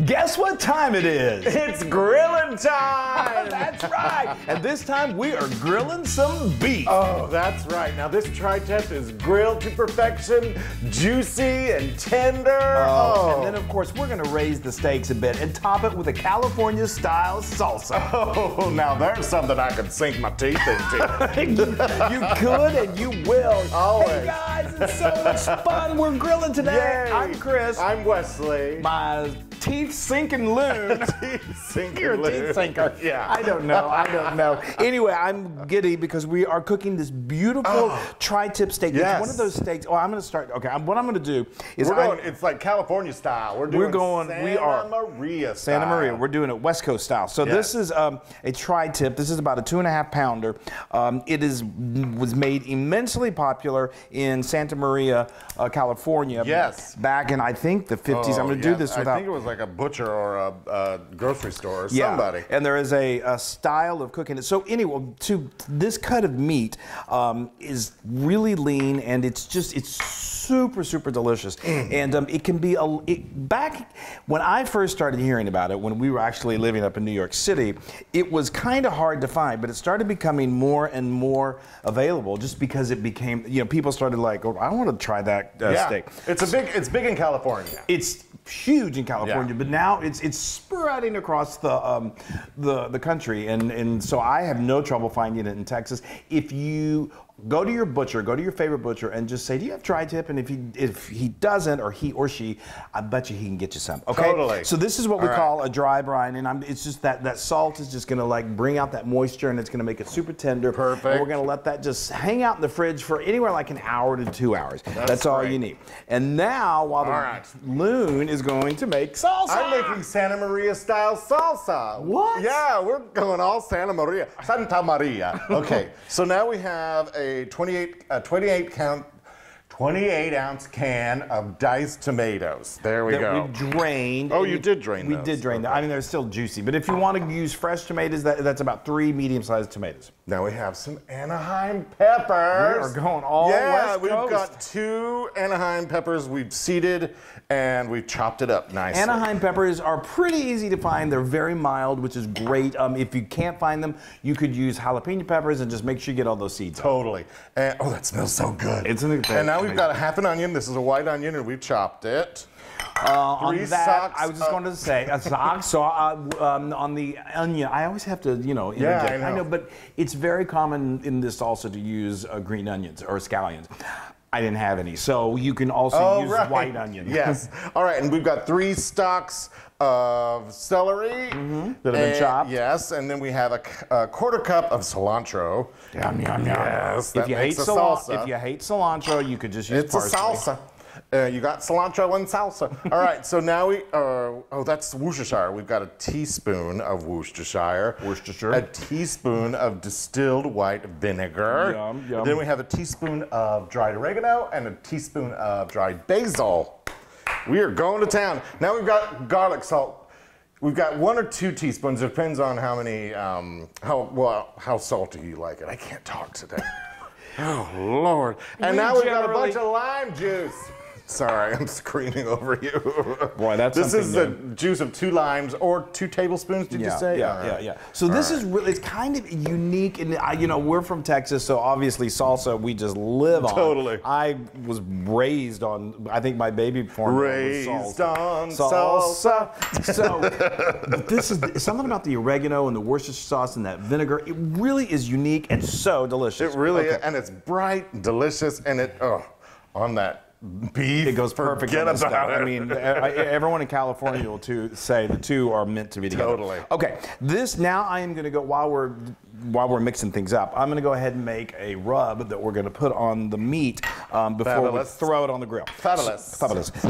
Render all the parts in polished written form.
Guess what time it is? It's grilling time! That's right. And this time we are grilling some beef. Oh, that's right. Now this tri-tip is grilled to perfection, juicy and tender. And then of course we're gonna raise the stakes a bit and top it with a California style salsa. Oh, now there's something I could sink my teeth into. You could and you will. Always. Hey guys, it's so much fun. We're grilling today. Yay. I'm Chris. I'm Wesley. My teeth-sinking Loon. You're a teeth sinker. Yeah. I don't know. Anyway, I'm giddy because we are cooking this beautiful tri-tip steak. Yes. It's one of those steaks. Oh, I'm going to start. Okay, what I'm going to do is it's like California style. We're going Santa Maria style. Santa Maria. We're doing it West Coast style. So this is a tri-tip. This is about a 2.5 pounder. It was made immensely popular in Santa Maria, California. Yes. Back in, I think, the 50s. I'm going to do this without... I think it was like a butcher or a grocery store or somebody. And there is a style of cooking it. So anyway, this cut of meat is really lean, and it's super, super delicious. And it can be, back when I first started hearing about it, when we were actually living up in New York City, it was kind of hard to find, but it started becoming more and more available just because it became, people started like, oh, I want to try that steak. It's big in California. It's huge in California, but now it's spreading across the country, and so I have no trouble finding it in Texas. If you go to your butcher, go to your favorite butcher, and just say, do you have tri-tip? And if he doesn't, or he or she, I bet you he can get you some. Okay. Totally. So this is what we call a dry brine, and it's just that salt is just gonna like bring out that moisture, and it's gonna make it super tender. Perfect. And we're gonna let that just hang out in the fridge for anywhere like an hour to 2 hours. That's all you need. And now, while the Loon is going to make salsa. I'm making Santa Maria style salsa. What? Yeah, we're going all Santa Maria. Okay, so now we have a 28 ounce can of diced tomatoes. There we go. We drained. Oh, you did drain those. We did drain them. I mean, they're still juicy. But if you want to use fresh tomatoes, that's about 3 medium-sized tomatoes. Now we have some Anaheim peppers. We are going all West Coast. We've got 2 Anaheim peppers we've seeded and we've chopped it up nicely. Anaheim peppers are pretty easy to find. They're very mild, which is great. If you can't find them, you could use jalapeno peppers and just make sure you get all those seeds. Totally. And, oh, that smells so good. And now we've got a half an onion. This is a white onion, and we've chopped it. On that, I was just going to say a sock. So on the onion, I always have to, interject. Yeah, I know, but it's very common in this also to use green onions or scallions. I didn't have any, so you can also use white onion. Yes. All right, and we've got 3 stalks of celery that have been chopped. Yes, and then we have a 1/4 cup of cilantro. Yum, yum, yum. Yes, if you hate cilantro, you could just use parsley. It's a salsa. You got cilantro and salsa. All right, so now that's Worcestershire. We've got a teaspoon of Worcestershire. A teaspoon of distilled white vinegar. Yum, yum. Then we have a teaspoon of dried oregano and a teaspoon of dried basil. We are going to town. Now we've got garlic salt. We've got 1 or 2 teaspoons. It depends on how many, how salty you like it. I can't talk today. Oh, Lord. And now we've got a bunch of lime juice. Sorry, I'm screaming over you. Boy, that's This is the juice of 2 limes or 2 tablespoons, did you say? Yeah. So this is really, it's kind of unique. And, we're from Texas, so obviously salsa we just live on. Totally. I was raised on, I think my baby formula was raised on salsa. So this is something about the oregano and the Worcestershire sauce and that vinegar. It really is unique and so delicious. It really is, and it's bright, delicious, and on that beef. It goes perfect. Forget about it. I mean, everyone in California will say the two are meant to be together. Totally. Okay, now I am going to go, while we're mixing things up, I'm going to go ahead and make a rub that we're going to put on the meat before we throw it on the grill. Fabulous.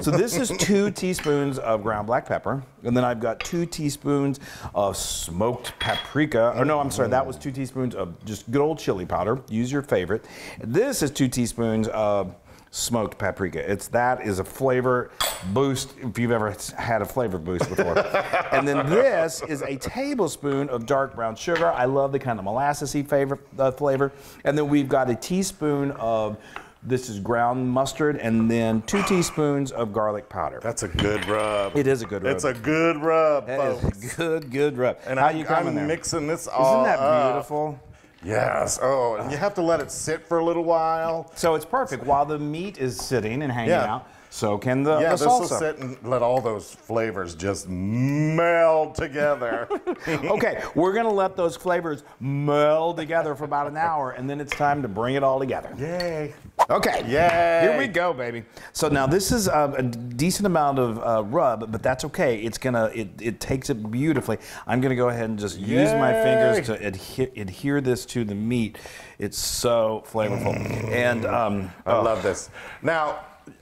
So this is 2 teaspoons of ground black pepper, and then I've got 2 teaspoons of smoked paprika. Or no, I'm sorry, that was 2 teaspoons of just good old chili powder. Use your favorite. This is 2 teaspoons of smoked paprika. That is a flavor boost if you've ever had a flavor boost before. And then this is a tablespoon of dark brown sugar. I love the kind of molassesy flavor. And then we've got a teaspoon of This is ground mustard, and then 2 teaspoons of garlic powder. That's a good rub. It is a good rub. It's a good rub, That folks. is a good rub. And How you coming I'm there? mixing this all Isn't that up. beautiful? Yes. Oh, and you have to let it sit for a little while. So it's perfect. While the meat is sitting and hanging Yeah. out, so can the Yeah, this will salsa. sit and let all those flavors just meld together. Okay, we're going to let those flavors meld together for about an hour, and then it's time to bring it all together. Yay. Okay, Yay. Here we go, baby. So now this is a decent amount of rub, but that's okay. It takes it beautifully. I'm going to go ahead and just use my fingers to adhere this to the meat. It's so flavorful. And I love this. Now,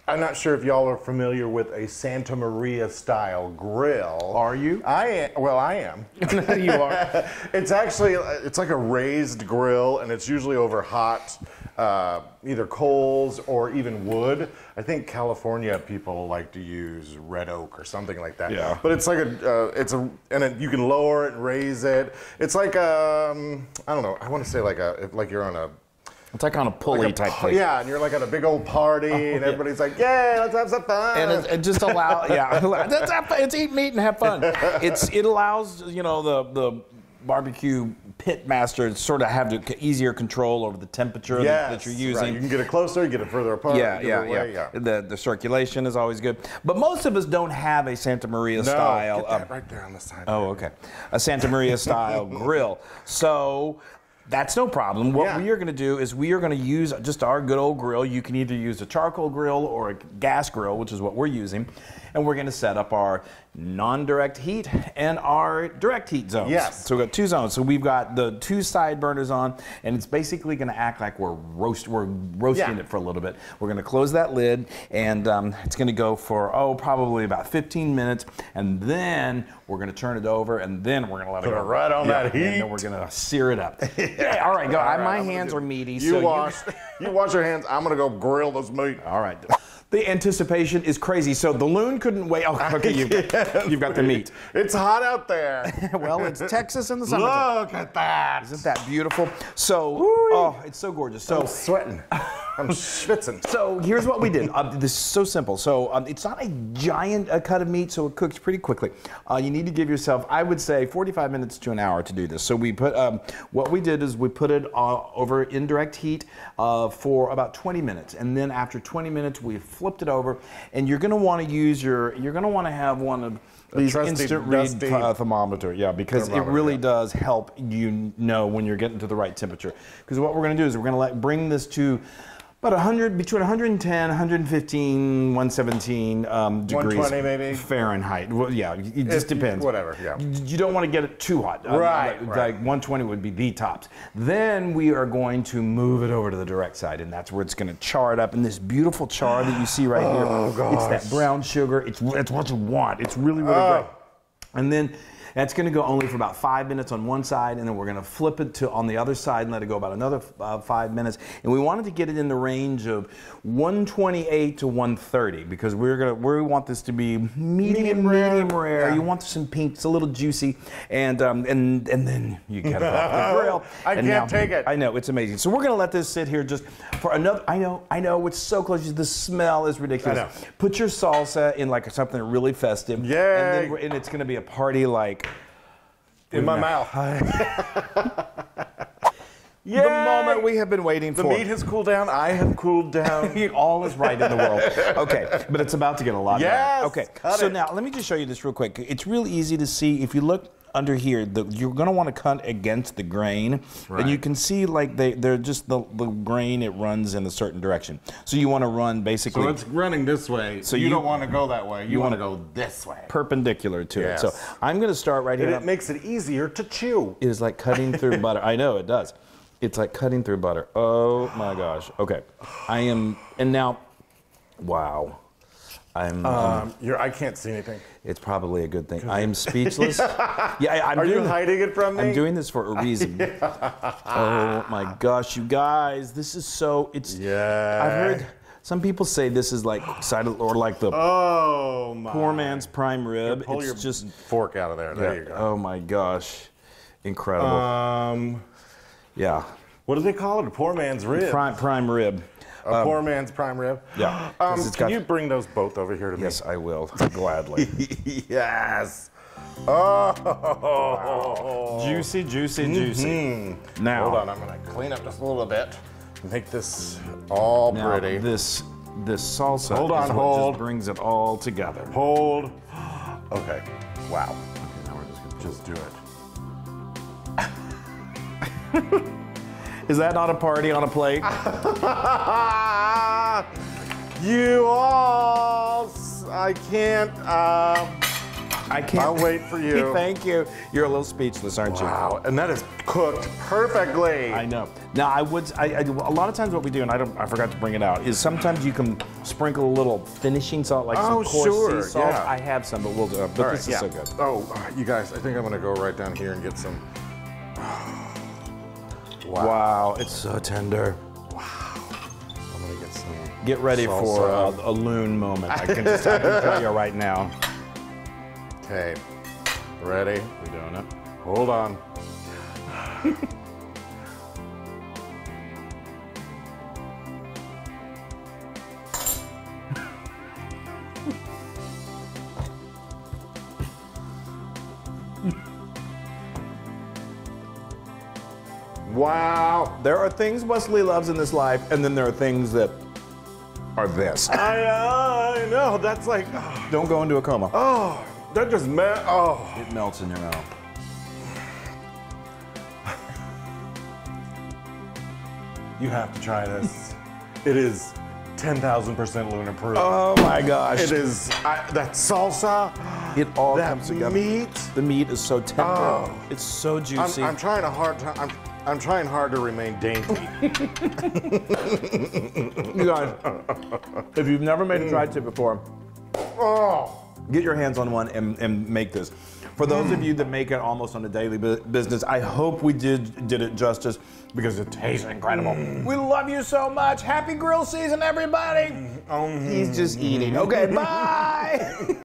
I'm not sure if y'all are familiar with a Santa Maria style grill. Are you? I am. Well, I am. You are. It's actually, it's like a raised grill, and it's usually over hot, either coals or even wood. I think California people like to use red oak or something like that. Yeah. But it's like you can lower it and raise it. It's like I don't know. I want to say like you're on a. It's like on a pulley type thing. Yeah, and you're like at a big old party, and everybody's like, "Yay, let's have some fun!" And it just allows, let's have fun. It's eat meat and have fun. It allows the barbecue pit master to sort of have easier control over the temperature that you're using. Right. You can get it closer, get it further apart. Yeah. The circulation is always good. But most of us don't have a Santa Maria style. Get that right there on the side. Oh, okay. A Santa Maria style grill. So that's no problem. What we are going to do is we are going to use just our good old grill. You can either use a charcoal grill or a gas grill, which is what we're using. And we're going to set up our non-direct heat and our direct heat zones. Yes. So we've got 2 zones. So we've got the 2 side burners on, and it's basically going to act like we're roasting it for a little bit. We're going to close that lid, and it's going to go for, probably about 15 minutes. And then we're going to turn it over, and then we're going to let it go. Put it right on that heat. And then we're going to sear it up. Yeah, all right, go. My hands are meaty. You wash your hands. I'm going to go grill this meat. All right. The anticipation is crazy. So the Loon couldn't wait. Oh, okay, you've got the meat. It's hot out there. Well, it's Texas in the summertime. Look at that. Isn't that beautiful? So, it's so gorgeous. So I'm sweating. I'm schwitzing. So here's what we did. This is so simple. So it's not a giant cut of meat, so it cooks pretty quickly. You need to give yourself, I would say, 45 minutes to an hour to do this. So we put, what we did is we put it over indirect heat for about 20 minutes, and then after 20 minutes, we flipped it over. And you're going to want to use you're going to want to have one of these instant read thermometer, because it really does help you know when you're getting to the right temperature. Because what we're going to do is we're going to bring this to about 100, between 110, 115, 117 degrees 120 maybe? Fahrenheit. Well, yeah, it just depends. Whatever, yeah. You don't want to get it too hot. Right. Like 120 would be the tops. Then we are going to move it over to the direct side, and that's where it's going to char it up. And this beautiful char that you see right here, it's that brown sugar. It's what you want. It's really, really great. And then that's going to go only for about 5 minutes on one side, and then we're going to flip it to on the other side and let it go about another 5 minutes. And we wanted to get it in the range of 128 to 130 because we want this to be medium rare. Yeah. You want some pink, it's a little juicy, and then you get it off the grill. I can't take it. I know, it's amazing. So we're going to let this sit here just for another. I know, it's so close. The smell is ridiculous. I know. Put your salsa in like something really festive. Yeah. And it's going to be a party like. In my mouth. The moment we have been waiting for. The meat has cooled down. I have cooled down. All is right in the world. Okay, but it's about to get a lot better. Okay, so now let me just show you this real quick. It's real easy to see. If you look under here, you're going to want to cut against the grain, and you can see like they're just the grain. It runs in a certain direction. So you want to run basically. So it's running this way. So you don't want to go that way. You want to go this way, perpendicular to it. So I'm going to start right here. And it makes it easier to chew. It is like cutting through butter. I know it does. It's like cutting through butter. Oh my gosh. Okay, and now, wow. I can't see anything. It's probably a good thing. I am speechless. Are you hiding it from me? I'm doing this for a reason. Oh my gosh, you guys, this is so. I've heard some people say this is like like the poor man's prime rib. Pull your fork out of there. There you go. Oh my gosh, incredible. Yeah. What do they call it? A poor man's rib. Prime rib. A poor man's prime rib. Yeah. Can you bring those both over here to me? Yes, I will, gladly. Yes. Oh. Juicy, juicy, juicy. Now, hold on, I'm gonna clean up just a little bit. Make this all pretty. This salsa Hold on, is what just brings it all together. Hold. Okay. Wow. Okay, now we're just gonna Just do it. Is that not a party on a plate? You all. I can't. I can't. I'll wait for you. Thank you. You're a little speechless, aren't you? Wow, and that is cooked perfectly. I know. Now, I do a lot of times what we do, and I forgot to bring it out, is sometimes you can sprinkle a little finishing salt, like some coarse sea salt. Yeah. I have some, but we'll do it. But this is so good. Oh, you guys, I think I'm gonna go right down here and get some. Wow, it's so tender. Wow. I'm gonna get some. Get ready for a Loon moment. I can tell you right now. Okay, ready? We doing it? Hold on. Wow. There are things Wesley loves in this life, and then there are things that are this. I know, that's like. Don't go into a coma. Oh, that just It melts in your mouth. You have to try this. It is 10,000% Loon approved. Oh my gosh. It is, that salsa. It all that comes together. meat. The meat is so tender. Oh. It's so juicy. I'm trying I'm trying hard to remain dainty. You guys, if you've never made a TriTip before, get your hands on one and make this. For those of you that make it almost on a daily business, I hope we did it justice because it tastes incredible. We love you so much. Happy grill season, everybody. He's just eating. Okay, bye.